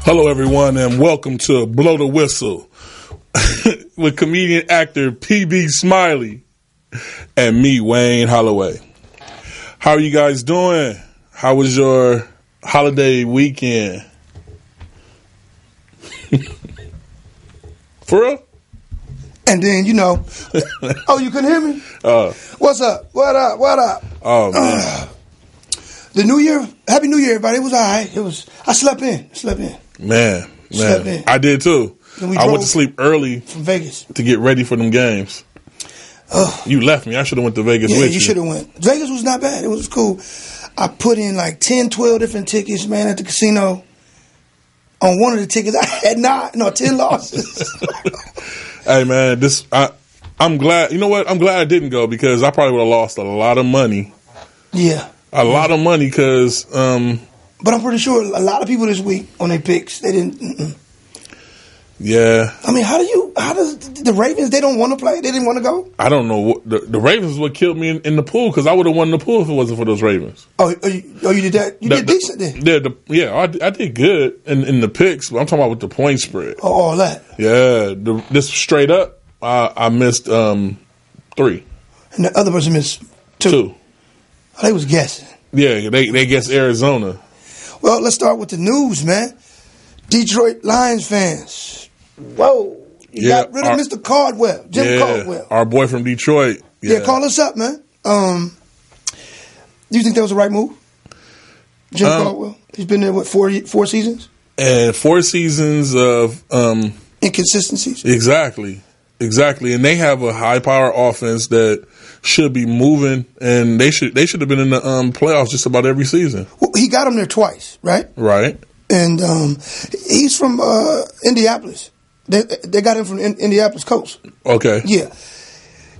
Hello, everyone, and welcome to Blow the Whistle with comedian actor PB Smiley and me, Wayne Holloway. How are you guys doing? How was your holiday weekend? For real? And then, oh, you couldn't hear me? What's up? What up? What up? Oh, man. The New Year, Happy New Year, everybody. It was all right. I slept in. Man. I did too. I went to sleep early from Vegas to get ready for them games. You left me. I should have went to Vegas with you. Yeah, you should have went. Vegas was not bad. It was cool. I put in like 10, 12 different tickets, man, at the casino. On one of the tickets, I had 10 losses. Hey, man, I'm glad. You know what? I'm glad I didn't go because I probably would have lost a lot of money. Yeah. A lot of money because... But I'm pretty sure a lot of people this week on their picks, they didn't... Yeah. I mean, how does the Ravens, they don't want to play? They didn't want to go? I don't know. The Ravens is what killed me in the pool because I would have won the pool if it wasn't for those Ravens. Oh, you did that? You did decent then? I did good in the picks. But I'm talking about with the point spread. Oh, all that? Yeah. This straight up, I missed 3. And the other person missed 2. Oh, they was guessing. Yeah, they guessed Arizona. Well, let's start with the news, man. Detroit Lions fans. Whoa. You got rid of Mr. Caldwell, Jim Caldwell. Our boy from Detroit. Yeah, call us up, man. Do you think that was the right move? Jim Caldwell? He's been there, 4 seasons? And 4 seasons of... inconsistencies. Exactly. And they have a high-power offense that should be moving, and they should have been in the playoffs just about every season. Well, he got them there twice, right? Right. And he's from Indianapolis. They got him from Indianapolis Coast. Okay. Yeah.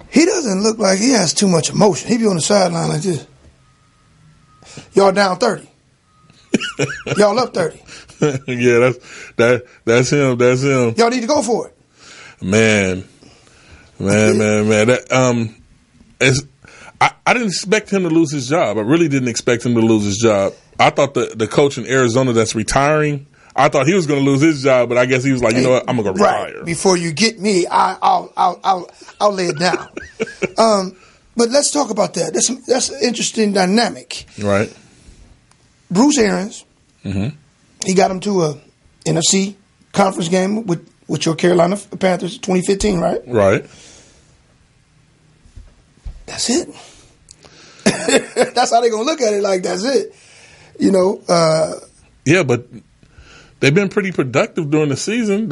He doesn't look like he has too much emotion. He be on the sideline like this. Y'all down 30. Y'all up 30. Yeah, that's him. Y'all need to go for it. Man. That I didn't expect him to lose his job. I really didn't expect him to lose his job. I thought the coach in Arizona that's retiring, I thought he was going to lose his job, but I guess he was like, you know what, I'm going to retire. Right. Before you get me, I'll lay it down. But let's talk about that. That's an interesting dynamic. Right. Bruce Arians, he got him to a NFC conference game with your Carolina Panthers 2015, right? Right. That's it. That's how they're going to look at it, like that's it. Yeah, but they've been pretty productive during the season.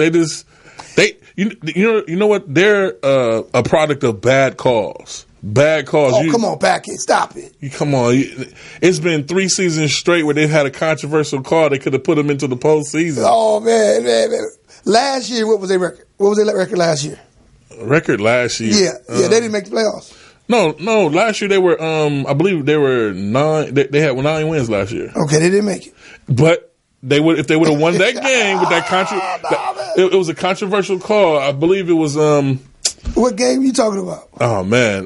You know what? They're a product of bad calls. Bad calls. Oh, come on, back it. Stop it. Come on. It's been 3 seasons straight where they've had a controversial call. They could have put them into the postseason. Oh, man. Last year, what was their record? What was their record last year? Record last year? Yeah, they didn't make the playoffs. No. Last year they were, I believe they were 9. They had 9 wins last year. Okay, they didn't make it. But if they would have won that game with that it was a controversial call. I believe it was. What game are you talking about? Oh man,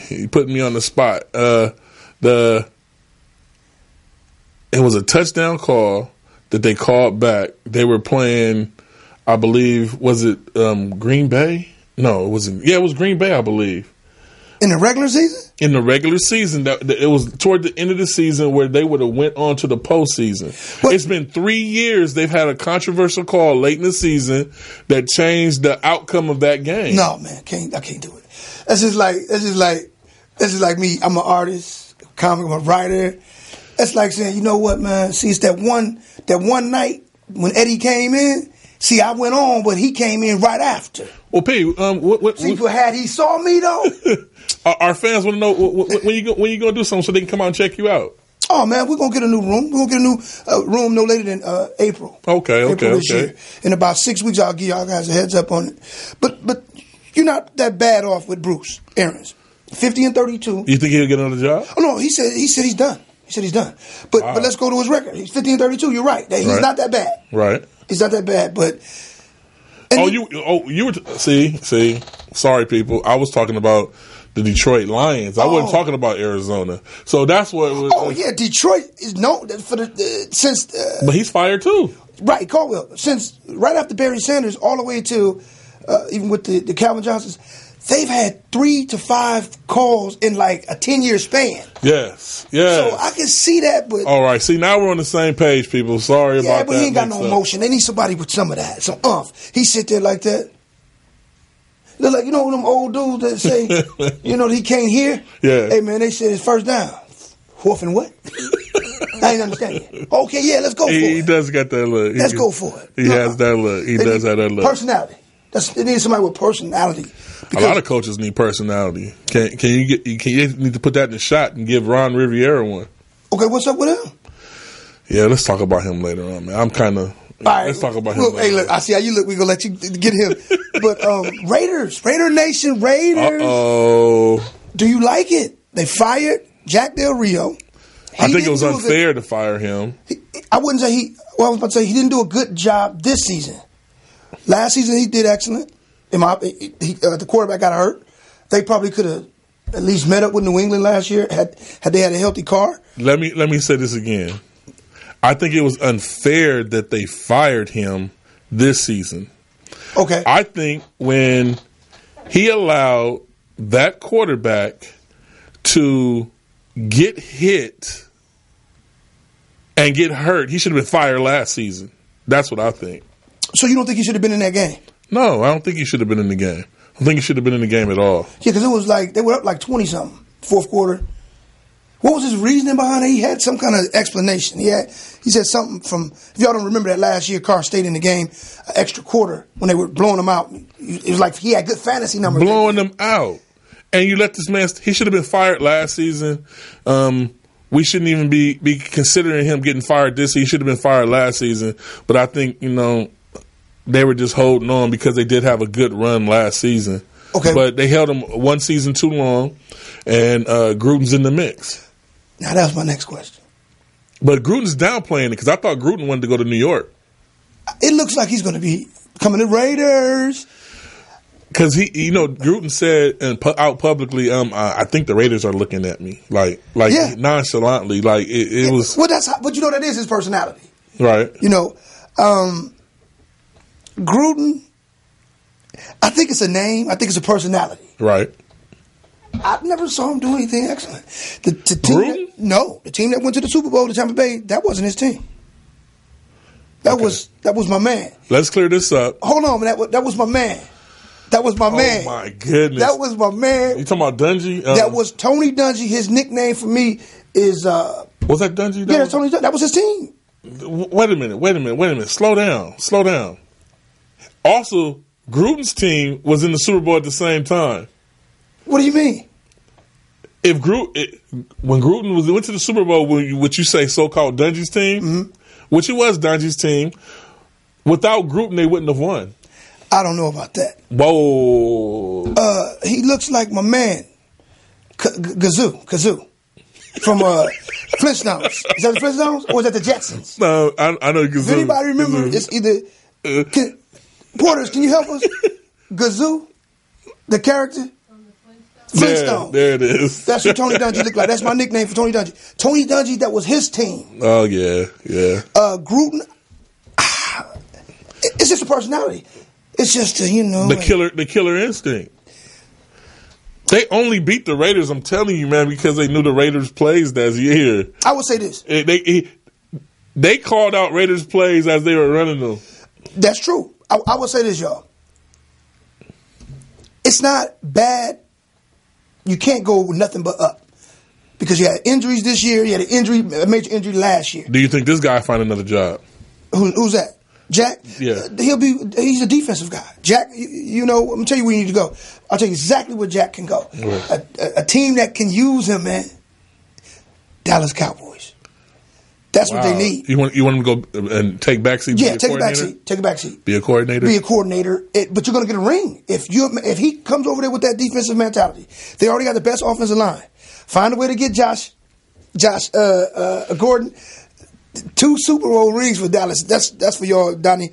you putting me on the spot. It was a touchdown call that they called back. They were playing, I believe, was it Green Bay? No, it wasn't. Yeah, it was Green Bay, I believe. In the regular season? In the regular season. It was toward the end of the season where they would have went on to the postseason. It's been 3 years they've had a controversial call late in the season that changed the outcome of that game. No, man, I can't do it. That's just like me. I'm an artist, comic, I'm a writer. That's like saying, you know what, man? See, it's that one night when Eddie came in. See, I went on, but he came in right after. Well, P, had he saw me though? Our fans want to know when you going to do something so they can come out and check you out. Oh man, we're gonna get a new room. We're gonna get a new room no later than April. Okay. Year. In about 6 weeks, I'll give y'all guys a heads up on it. But you're not that bad off with Bruce Arians. 50-32. You think he'll get another job? Oh no, he said he's done. But let's go to his record. He's 50-32. You're right. He's not that bad. Right. He's not that bad, but. You were see. Sorry, people. I was talking about the Detroit Lions. I wasn't talking about Arizona. So that's what. Detroit is known for since. But he's fired too. Right, Caldwell. Since right after Barry Sanders, all the way to even with the Calvin Johnsons, they've had 3 to 5 calls in like a 10-year span. Yes. So I can see that, but all right. See, now we're on the same page, people. Sorry about that. Yeah, but he ain't got no emotion. They need somebody with some of that, some umph. He sit there like that. Look like them old dudes that say, that he can't hear. Yeah. Hey man, they said it's first down. Fourth and what? I ain't understand. Okay, yeah, let's go for it. He does got that look. Let's go for it. He has that look. He does have that look. Personality. They need somebody with personality. A lot of coaches need personality. Can you need to put that in the shot and give Ron Riviera one? Okay, what's up with him? Yeah, let's talk about him later on, man. I'm kind of. Right. Let's talk about him. Look, hey, look, I see how you look. We're gonna let you get him. But Raider Nation, Raiders. Do you like it? They fired Jack Del Rio. I think it was unfair to fire him. I wouldn't say he. Well, I was about to say he didn't do a good job this season. Last season he did excellent. The quarterback got hurt. They probably could have at least met up with New England last year had they had a healthy car. Let me say this again. I think it was unfair that they fired him this season. Okay. I think when he allowed that quarterback to get hit and get hurt, he should have been fired last season. That's what I think. So you don't think he should have been in that game? No, I don't think he should have been in the game. I don't think he should have been in the game at all. Yeah, because it was like they were up like 20-something, fourth quarter. What was his reasoning behind it? He had some kind of explanation. He said something from, if y'all don't remember that last year, Carr stayed in the game an extra quarter when they were blowing him out. It was like he had good fantasy numbers. Blowing them out. And you let this man, he should have been fired last season. We shouldn't even be considering him getting fired this season. He should have been fired last season. But I think, they were just holding on because they did have a good run last season. Okay. But they held him one season too long, and Gruden's in the mix. Now, that was my next question. But Gruden's downplaying it because I thought Gruden wanted to go to New York. It looks like he's going to be coming to Raiders. Because Gruden said out publicly, I think the Raiders are looking at me nonchalantly, like it was. Well, but that is his personality, right? Gruden. I think it's a name. I think it's a personality, right? I never saw him do anything excellent. The team Gruden? The team that went to the Super Bowl, the Tampa Bay, that wasn't his team. That was my man. Let's clear this up. Hold on, that was my man. That was my man. Oh, my goodness. That was my man. You talking about Dungy? That was Tony Dungy. His nickname for me is... was that Dungy? Yeah, that's Tony Dungy. That was his team. Wait a minute. Slow down. Also, Gruden's team was in the Super Bowl at the same time. What do you mean? When Gruden went to the Super Bowl, would you say so-called Dungy's team, which it was Dungy's team, without Gruden, they wouldn't have won. I don't know about that. Whoa. He looks like my man, Kazoo, from Flintstones. Is that the Flintstones or is that the Jetsons? No, I know Kazoo. Does anybody remember? It's either... Porters, can you help us? Gazoo, the character? Flintstone. There it is. That's what Tony Dungy looked like. That's my nickname for Tony Dungy. Tony Dungy, that was his team. Oh, yeah. Gruden, it's just a personality. It's just, the killer instinct. They only beat the Raiders, I'm telling you, man, because they knew the Raiders' plays that year. I would say this. They called out Raiders' plays as they were running them. That's true. I would say this, y'all. It's not bad. You can't go with nothing but up. Because you had injuries this year. You had a major injury last year. Do you think this guy find another job? Who's that? Jack? Yeah. He's a defensive guy. Jack, I'm going to tell you where you need to go. I'll tell you exactly where Jack can go. Right. A team that can use him, man. Dallas Cowboys. That's what they need. You want him to go and take backseat? Yeah, take a backseat. Be a coordinator. But you're going to get a ring if he comes over there with that defensive mentality. They already got the best offensive line. Find a way to get Josh Gordon 2 Super Bowl rings for Dallas. That's for y'all, Donnie,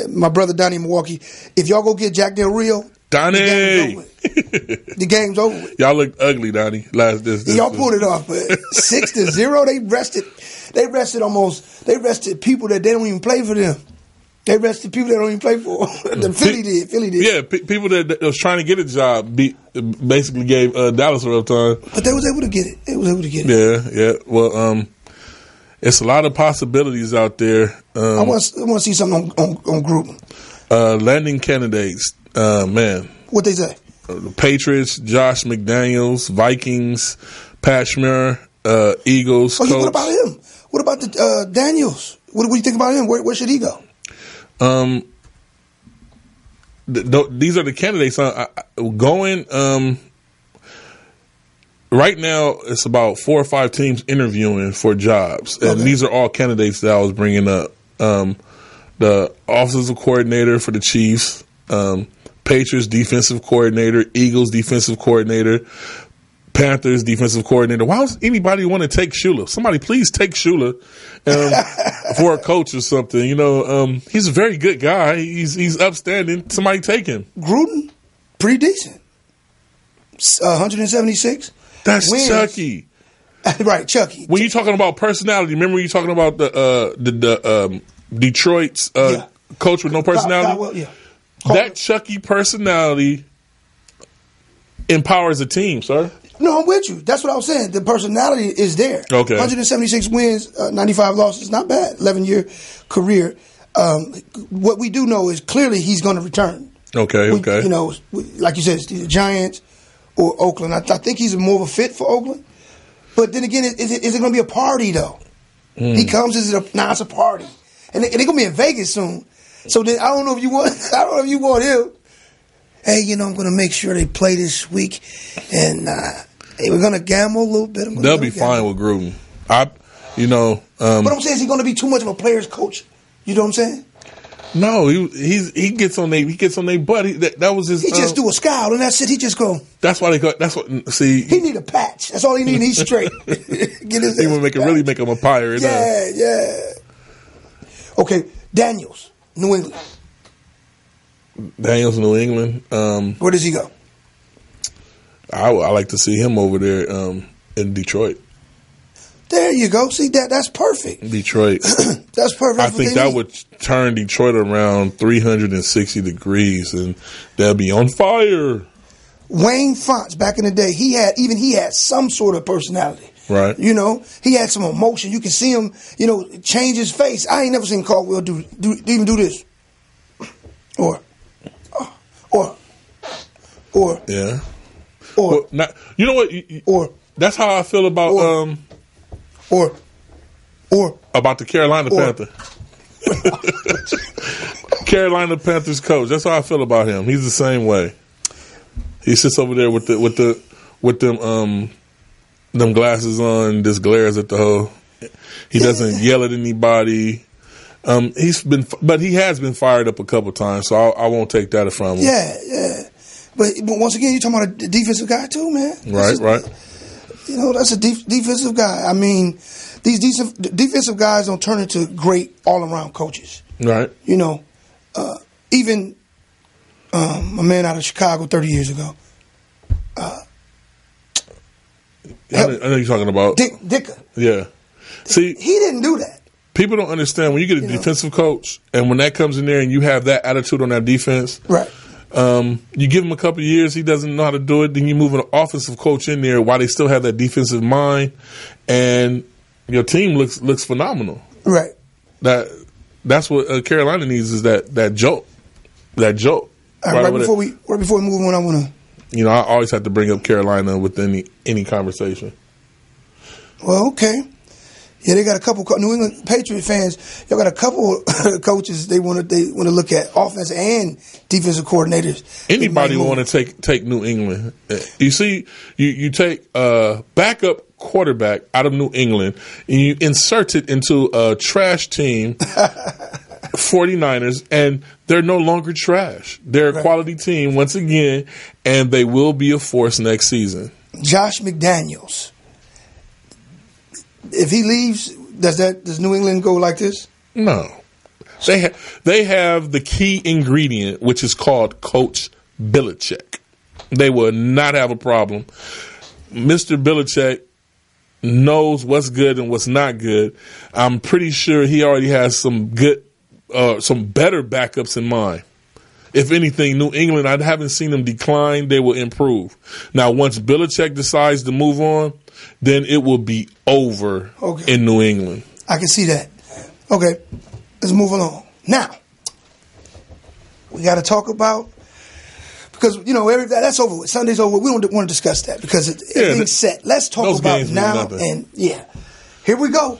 my brother Donnie in Milwaukee. If y'all go get Jack Del Rio, Donnie. The game's over with. Y'all looked ugly, Donnie. Y'all pulled it off, but 6-0. They rested people that they don't even play for them. They rested people that don't even play for them. Philly did. Yeah, people that was trying to get a job basically gave Dallas a rough time. But they was able to get it. Yeah. Well, it's a lot of possibilities out there. I want to see something on Gruden. Landing candidates, man. What they say? The Patriots, Josh McDaniels, Vikings, Pat Schmer, Eagles. Coach. What about him? What about the Daniels? What do you think about him? Where should he go? These are the candidates going. Right now, it's about 4 or 5 teams interviewing for jobs, and these are all candidates that I was bringing up. The offensive coordinator for the Chiefs, Patriots defensive coordinator, Eagles defensive coordinator, Panthers defensive coordinator. Why does anybody want to take Shula? Somebody please take Shula for a coach or something. He's a very good guy. He's upstanding. Somebody take him. Gruden, pretty decent. 176. That's wins. Chucky. Right, Chucky. When you're talking about personality, remember when you're talking about the Detroit's coach with no personality? That Chucky personality empowers a team, sir. No, I'm with you. That's what I was saying. The personality is there. Okay. 176 wins, 95 losses. Not bad. 11-year career. What we do know is clearly he's going to return. Okay. Like you said, it's the Giants or Oakland. I think he's more of a fit for Oakland. But then again, is it going to be a party, though? He comes, it's a party. And they're going to be in Vegas soon. So then I don't know if you want him. Hey, I'm going to make sure they play this week. And we're going to gamble a little bit. They'll be fine with Gruden. But I'm saying, is he going to be too much of a player's coach? You know what I'm saying? No, he gets on their butt. That was his. He just do a scowl and that's it. He just go. That's why they go. That's what. See, he need a patch. That's all he need. He's straight. Get his. He would really make him a pirate. Yeah. Okay, Daniels, New England. New England. Where does he go? I like to see him over there in Detroit. There you go. See that's perfect. Detroit. That's perfect. I think that would turn Detroit around 360 degrees, and they'll be on fire. Wayne Fonts, back in the day, he had some sort of personality. Right. He had some emotion. You can see him, change his face. I ain't never seen Caldwell even do this. Or. Yeah. Well, not, you know what? That's how I feel about about the Carolina Panthers. Carolina Panthers coach. That's how I feel about him. He's the same way. He sits over there with them glasses on, just glares at the whole. He doesn't yell at anybody. He has been fired up a couple times, so I won't take that from him. Yeah. But once again, you're talking about a defensive guy too, man. Right. That's a defensive guy. I mean, these defensive guys don't turn into great all-around coaches. Right. Even a man out of Chicago 30 years ago. I know you're talking about Dicker. Yeah. See, he didn't do that. People don't understand when you get a defensive coach, and when that comes in there, and you have that attitude on that defense. Right. You give him a couple of years, he doesn't know how to do it. Then you move an offensive coach in there while they still have that defensive mind, and your team looks phenomenal. Right. That's what Carolina needs is that jolt. That jolt. Right before we move on, I want to. I always have to bring up Carolina with any conversation. Well, okay. Yeah, they got a couple New England Patriot fans. Y'all got a couple coaches they want to look at, offense and defensive coordinators. Anybody want to take New England? You see, you take a backup quarterback out of New England and you insert it into a trash team, 49ers, and they're no longer trash. They're a quality team once again, and they will be a force next season. Josh McDaniels. If he leaves, does New England go like this? No. They have the key ingredient, which is called coach Belichick. They will not have a problem. Mr. Belichick knows what's good and what's not good. I'm pretty sure he already has some better backups in mind. If anything, New England, I haven't seen them decline. They will improve. Now, once Belichick decides to move on, then it will be over in New England. I can see that. Okay, let's move along. Now, we got to talk about, because, that's over with. Sunday's over with. We don't want to discuss that because everything's set. Let's talk about now. And, here we go.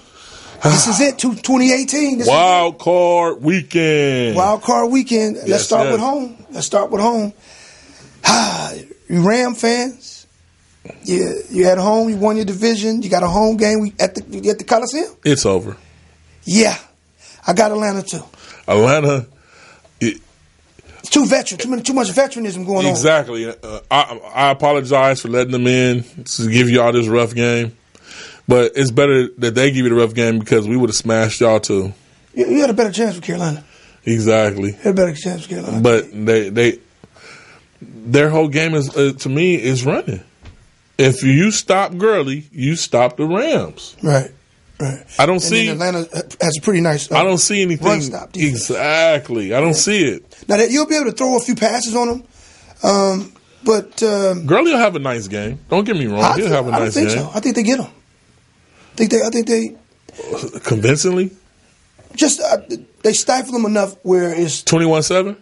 This is it, 2018. Wild Card Weekend. Wild Card Weekend. Let's start with home. You Ram fans, you're at home. You won your division. You got a home game at the Coliseum. It's over. Yeah. I got Atlanta, too. Atlanta. It's too much veteranism going on. Exactly. I apologize for letting them in to give y'all this rough game. But it's better that they give you the rough game because we would have smashed y'all too. You had a better chance with Carolina. Exactly. You had a better chance with Carolina. But their whole game is to me is running. If you stop Gurley, you stop the Rams. Right. I don't see Atlanta has a pretty nice. I don't see anything. Run stop defense. Exactly. I don't see it. Now that you'll be able to throw a few passes on them, but Gurley will have a nice game. Don't get me wrong. He'll have a nice game. So. I think they get him. I think they convincingly. Just they stifle him enough where it's 21-7.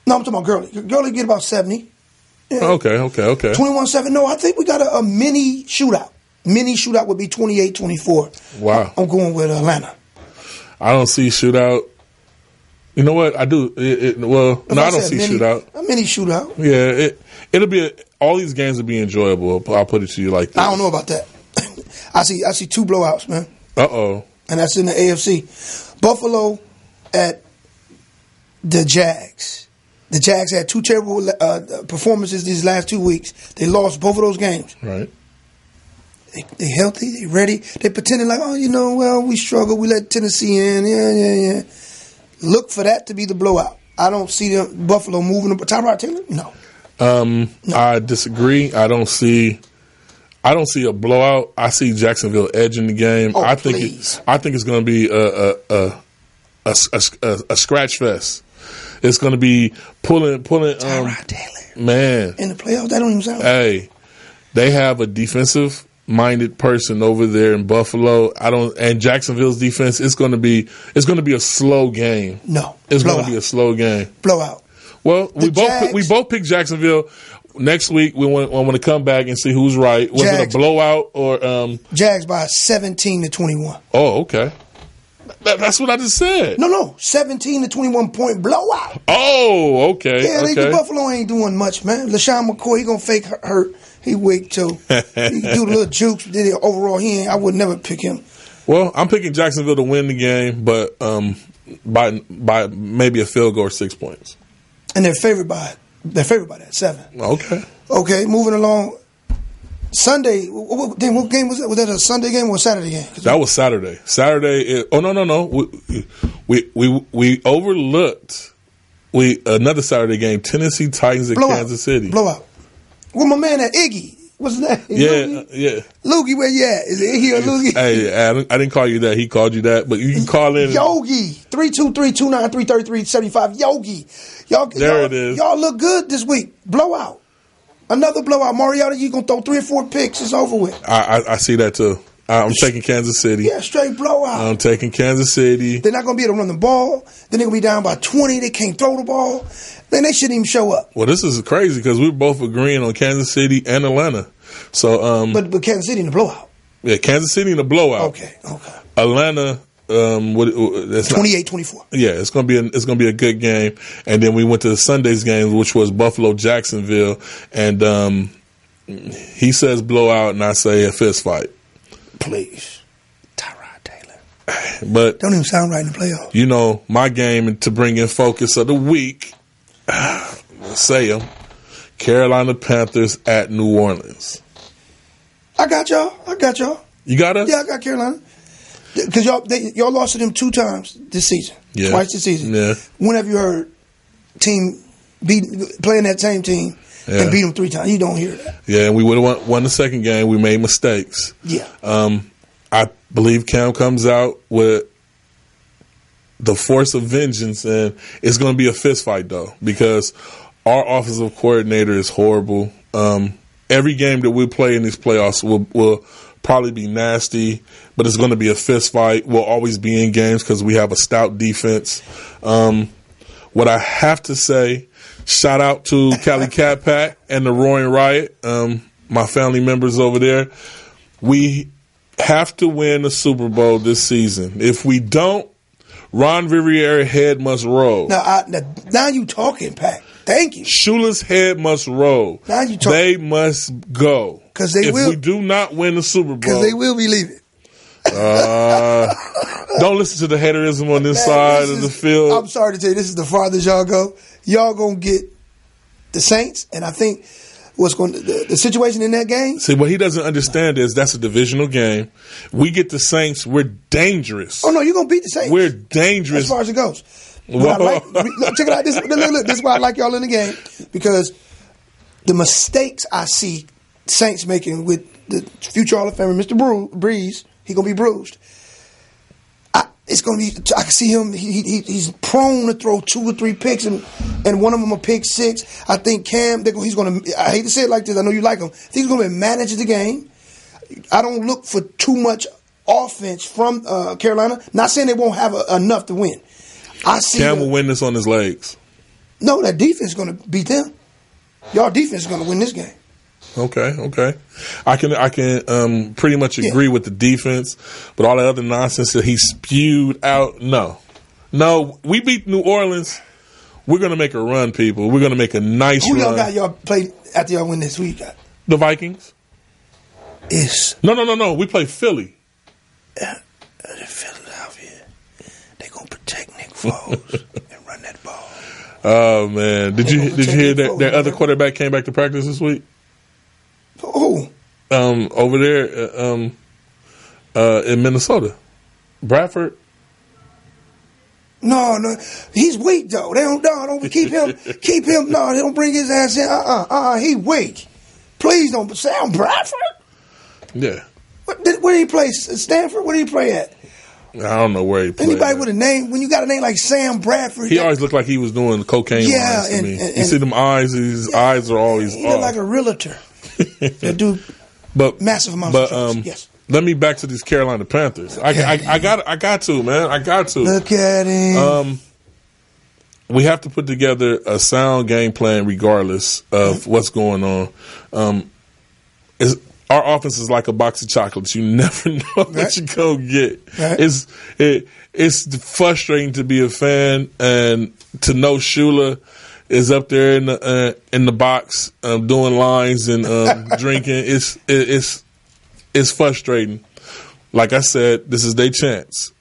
No, I'm talking about Gurley. Gurley get about 70. Yeah. Okay. 21-7. No, I think we got a mini shootout. Mini shootout would be 28-24. Wow. I'm going with Atlanta. I don't see shootout. You know what? I do. I don't see shootout. A mini shootout. Yeah, it'll be all these games will be enjoyable. I'll put it to you like this. I don't know about that. I see two blowouts, man. Uh-oh. And that's in the AFC. Buffalo at the Jags. The Jags had two terrible performances these last 2 weeks. They lost both of those games. Right. They healthy. They ready. They pretending like, we struggle. We let Tennessee in. Yeah. Look for that to be the blowout. I don't see Buffalo moving. Tyrod Taylor? No. I disagree. I don't see a blowout. I see Jacksonville edging the game. I think it's going to be a scratch fest. It's going to be pulling. Tyrod Taylor, man, in the playoffs. That don't even sound. Hey, they have a defensive-minded person over there in Buffalo. And Jacksonville's defense. It's going to be a slow game. No, it's going to be a slow game. Blowout. Well, we both picked Jacksonville. Next week, I want to come back and see who's right. Was it a blowout or Jags by 17-21? Oh, okay. That's what I just said. No, 17-21 point blowout. Oh, okay. Yeah, okay. Buffalo ain't doing much, man. LaShawn McCoy, he gonna fake hurt. He weak too. He do the little jukes. Did it overall? I would never pick him. Well, I'm picking Jacksonville to win the game, but by maybe a field goal or 6 points. And they're favored by that 7. Okay, moving along. Sunday. What game was that? Was that a Sunday game or a Saturday game? That was Saturday. No. We overlooked another Saturday game. Tennessee Titans at Kansas City. Blowout. Well, my man at Iggy. What's his name? Yeah. Loogie, where you at? Is it Iggy or Loogie? Hey, I didn't call you that. He called you that, but you can call in. Yogi. 323-293-3375. Yogi. It is. Y'all look good this week. Blowout. Another blowout. Mariota, you going to throw 3 or 4 picks. It's over with. I see that too. I'm taking Kansas City. Yeah, straight blowout. I'm taking Kansas City. They're not going to be able to run the ball. Then they're going to be down by 20. They can't throw the ball. Then they shouldn't even show up. Well, this is crazy because we're both agreeing on Kansas City and Atlanta. So, but Kansas City in the blowout. Yeah, Kansas City in the blowout. Okay. Atlanta. 28-24. Yeah, it's gonna be a good game. And then we went to the Sunday's game, which was Buffalo Jacksonville, and he says blowout, and I say a fist fight. Please, Tyrod Taylor. But don't even sound right in the playoffs. You know, my game to bring in focus of the week. Say them, Carolina Panthers at New Orleans. I got y'all. You got us? Yeah, I got Carolina. Because y'all lost to them 2 times this season. Yeah. Twice this season. Yeah. When have you heard team playing that same team and beat them 3 times. You don't hear that. Yeah, and we would have won the second game. We made mistakes. Yeah. I believe Cam comes out with the force of vengeance, and it's going to be a fist fight, though, because our offensive coordinator is horrible. Every game that we play in these playoffs will probably be nasty, but it's going to be a fist fight. We'll always be in games because we have a stout defense. What I have to say, shout out to Cali Cat Pack and the Roaring Riot, my family members over there. We have to win the Super Bowl this season. If we don't, Ron Rivera head must roll. Now you talking, Pac. Thank you. Shula's head must roll. Now you talking. They must go. Because they will. If we do not win the Super Bowl. Because they will be leaving. Don't listen to the haterism on this side of the field. I'm sorry to tell you, this is the farthest y'all go. Y'all going to get the Saints, and I think the situation in that game. See, what he doesn't understand is that's a divisional game. We get the Saints, we're dangerous. Oh, no, you're going to beat the Saints. We're dangerous. As far as it goes. Look, check it out. This is why I like y'all in the game, because the mistakes I see Saints making with the future Hall of Famer, Mr. Breeze, he's going to be bruised. It's going to be. I can see him. He's prone to throw 2 or 3 picks, and one of them a pick 6. I think Cam. He's going to. I hate to say it like this. I know you like him. I think he's going to manage the game. I don't look for too much offense from Carolina. Not saying they won't have enough to win. I see Cam will win this on his legs. No, that defense is going to beat them. Y'all defense is going to win this game. Okay. I can pretty much agree with the defense, but all the other nonsense that he spewed out, no. We beat New Orleans. We're going to make a run, people. We're going to make a nice run. Who y'all got y'all play after y'all win this? Who you got? The Vikings. No. We play Philly. Philadelphia. They going to protect Nick Foles and run that ball. Oh man! Did you hear that their other quarterback came back to practice this week? Who? Over there, in Minnesota, Bradford. No, he's weak though. They don't keep him. Keep him. No, they don't bring his ass in. He weak. Please don't say I'm Bradford. Yeah. Where did he play? Stanford? Where did he play at? I don't know where he played. Anybody with a name, when you got a name like Sam Bradford, he always looked like he was doing cocaine. Yeah, to me. You see them eyes. His eyes are always. He look like a realtor. That do massive amounts of drugs. Yes. Let me back to these Carolina Panthers. I got to, man. I got to. Look at him. We have to put together a sound game plan regardless of what's going on. Our offense is like a box of chocolates. You never know what you're going to get. Right. It's frustrating to be a fan and to know Shula is up there in the box doing lines and drinking. It's frustrating. Like I said, this is their chance.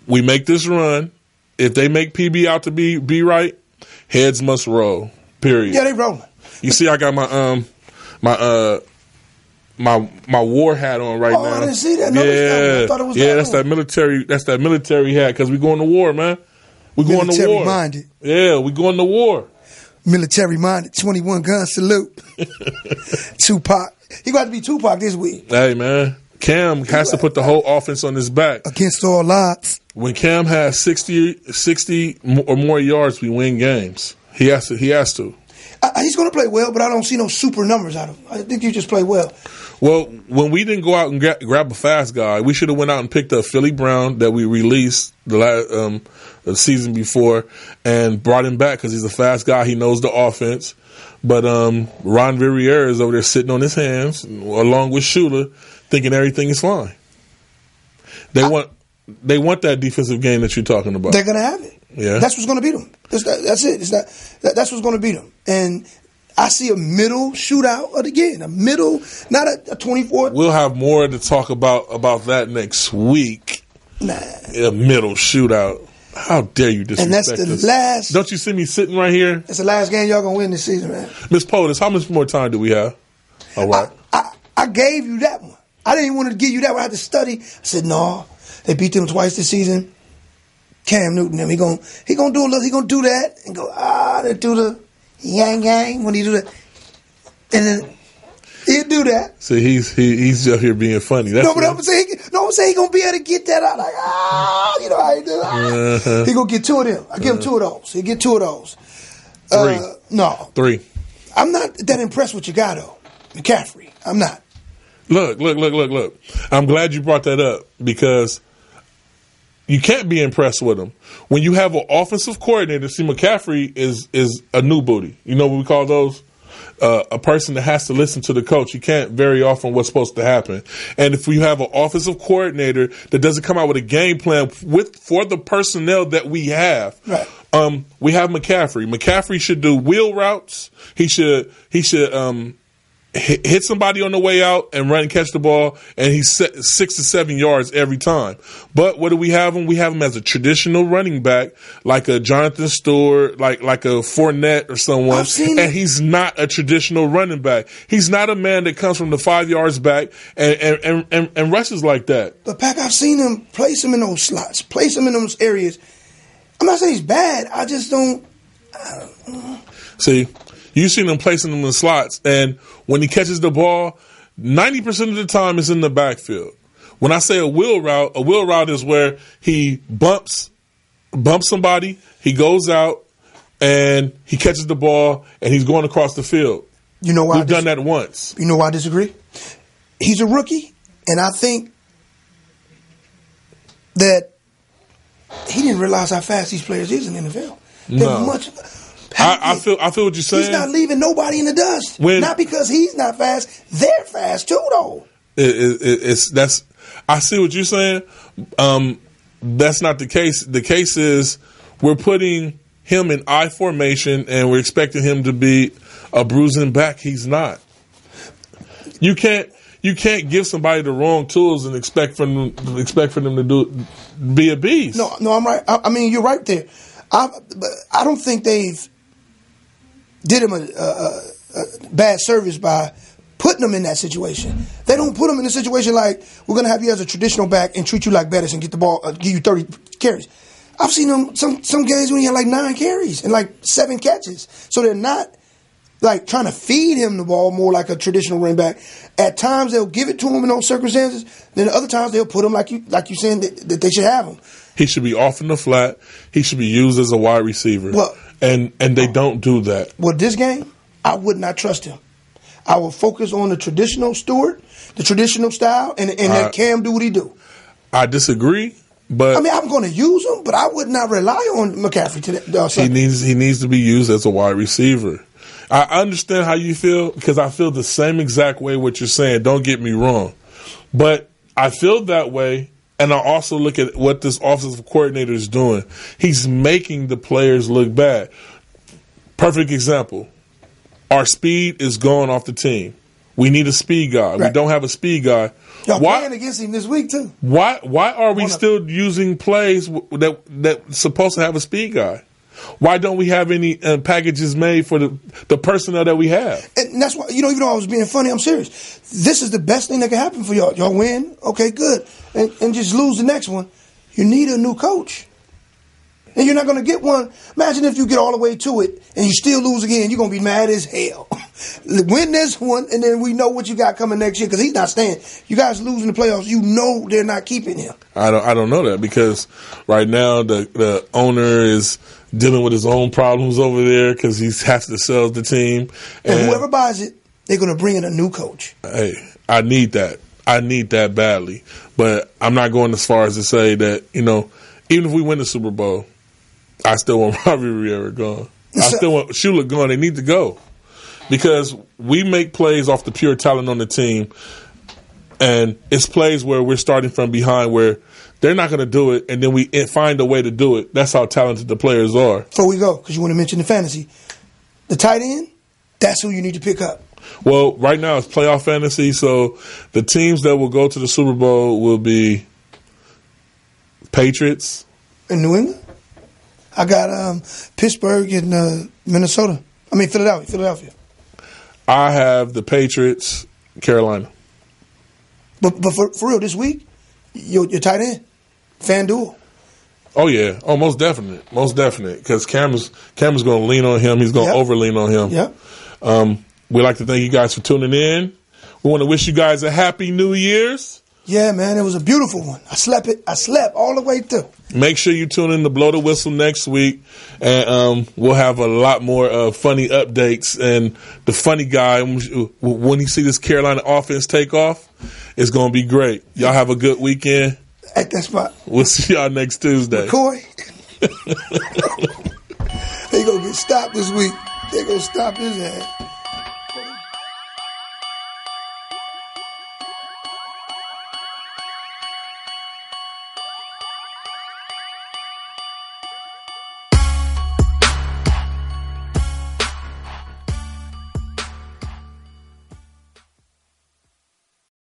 We make this run. If they make PB out to be right, heads must roll. Period. Yeah, they rolling. You see, I got my war hat on right now. I didn't see that. I thought it was that's that military. That's that military hat because we going to war, man. We going to war. Military minded. Yeah, we going to war. Military minded. 21 gun salute. Tupac. He got to be Tupac this week. Hey man, Cam has to put the whole offense on his back against all odds. When Cam has 60 or more yards, we win games. He has to. He's going to play well, but I don't see no super numbers out of him. I think you just play well. Well, when we didn't go out and grab a fast guy, we should have went out and picked up Philly Brown that we released the season before and brought him back because he's a fast guy. He knows the offense. But Ron Rivera is over there sitting on his hands along with Shula thinking everything is fine. They want that defensive game that you're talking about. They're going to have it. Yeah. That's what's going to beat them. That's it. That's what's going to beat them. And I see a middle shootout again. A middle, not a 24. We'll have more to talk about that next week. Nah. A middle shootout. How dare you disrespect And that's the last. Don't you see me sitting right here? That's the last game y'all going to win this season, man. Miss POTUS, how much more time do we have? All right. I gave you that one. I didn't want to give you that one. I had to study. I said, no, they beat them twice this season. Cam Newton, he gonna do a little. He gonna do that and go. They do the. yang yang when he do that, and then he'll do that. See, he's just here being funny. That's No, but I'm saying he gonna be able to get that out. Like you know how he do. He gonna get two of them. I give him two of those. He get two of those. Three. No, 3. I'm not that impressed with your guy though, McCaffrey. I'm not. Look. I'm glad you brought that up because you can't be impressed with him. When you have an offensive coordinator, see, McCaffrey is a new booty. You know what we call those? A person that has to listen to the coach. You can't vary off from what's supposed to happen. And if you have an offensive coordinator that doesn't come out with a game plan for the personnel that we have, right. We have McCaffrey. McCaffrey should do wheel routes. He should hit somebody on the way out and run and catch the ball, and he's 6 to 7 yards every time. But what do we have him? We have him as a traditional running back, like a Jonathan Stewart, like a Fournette or someone. And he's not a traditional running back. He's not a man that comes from the 5 yards back and rushes like that. But Pac, I've seen him place him in those slots, place him in those areas. I'm not saying he's bad. I just don't. See, you've seen him placing them in the slots, and when he catches the ball, 90% of the time it's in the backfield. When I say a wheel route is where he bumps somebody, he goes out, and he catches the ball, and he's going across the field. You know why? We've done that once. You know why I disagree? He's a rookie, and I think that he didn't realize how fast these players is in the NFL. No. I feel what you're saying. He's not leaving nobody in the dust. Not because he's not fast. They're fast too, though. I see what you're saying. That's not the case. The case is we're putting him in I formation and we're expecting him to be a bruising back. He's not. You can't give somebody the wrong tools and expect for them to be a beast. No, I'm right. I mean, you're right there. I don't think they've did him a bad service by putting him in that situation. They don't put him in a situation like, we're going to have you as a traditional back and treat you like Bettis and get the ball, give you 30 carries. I've seen him some games when he had like 9 carries and like 7 catches. So they're not like trying to feed him the ball more like a traditional running back. At times they'll give it to him in those circumstances. Then other times they'll put him like you saying that they should have him. He should be off in the flat. He should be used as a wide receiver. Well, and they don't do that. Well, this game, I would not trust him. I will focus on the traditional Stewart, the traditional style, and let Cam do what he do. I disagree, but I mean, I'm going to use him, but I would not rely on McCaffrey today. He needs to be used as a wide receiver. I understand how you feel because I feel the same exact way what you're saying. Don't get me wrong, but I feel that way. And I also look at what this offensive coordinator is doing. He's making the players look bad. Perfect example. Our speed is going off the team. We need a speed guy. Right. We don't have a speed guy. Y'all playing against him this week, too. Why are we still using plays that's supposed to have a speed guy? Why don't we have any packages made for the personnel that we have? And that's why, even though I was being funny, I'm serious. This is the best thing that can happen for y'all. Y'all win, okay, good. And just lose the next one. You need a new coach. And you're not going to get one. Imagine if you get all the way to it and you still lose again. You're going to be mad as hell. Win this one, and then we know what you got coming next year because he's not staying. You guys losing the playoffs. You know they're not keeping him. I don't know that because right now the owner is dealing with his own problems over there because he has to sell the team. And whoever buys it, they're going to bring in a new coach. Hey, I need that. I need that badly. But I'm not going as far as to say that, even if we win the Super Bowl, I still want Robbie Rivera gone. I still want Shula gone. They need to go. Because we make plays off the pure talent on the team, and it's plays where we're starting from behind where they're not going to do it, and then we find a way to do it. That's how talented the players are. Before we go, because you want to mention the fantasy, the tight end, that's who you need to pick up. Well, right now it's playoff fantasy, so the teams that will go to the Super Bowl will be Patriots. In New England? I got Pittsburgh and Philadelphia. I have the Patriots, Carolina. But for real, this week, your tight end, FanDuel, Oh yeah, most definite, because Cameron's going to lean on him. He's going to over lean on him. Yep. We'd like to thank you guys for tuning in. We want to wish you guys a happy New Year's. Yeah, man, it was a beautiful one. I slept all the way through. Make sure you tune in to Blow the Whistle next week, and we'll have a lot more funny updates. And the funny guy, when you see this Carolina offense take off, it's going to be great. Y'all have a good weekend. At that spot. We'll see y'all next Tuesday. McCoy. They going to get stopped this week. They going to stop his ass.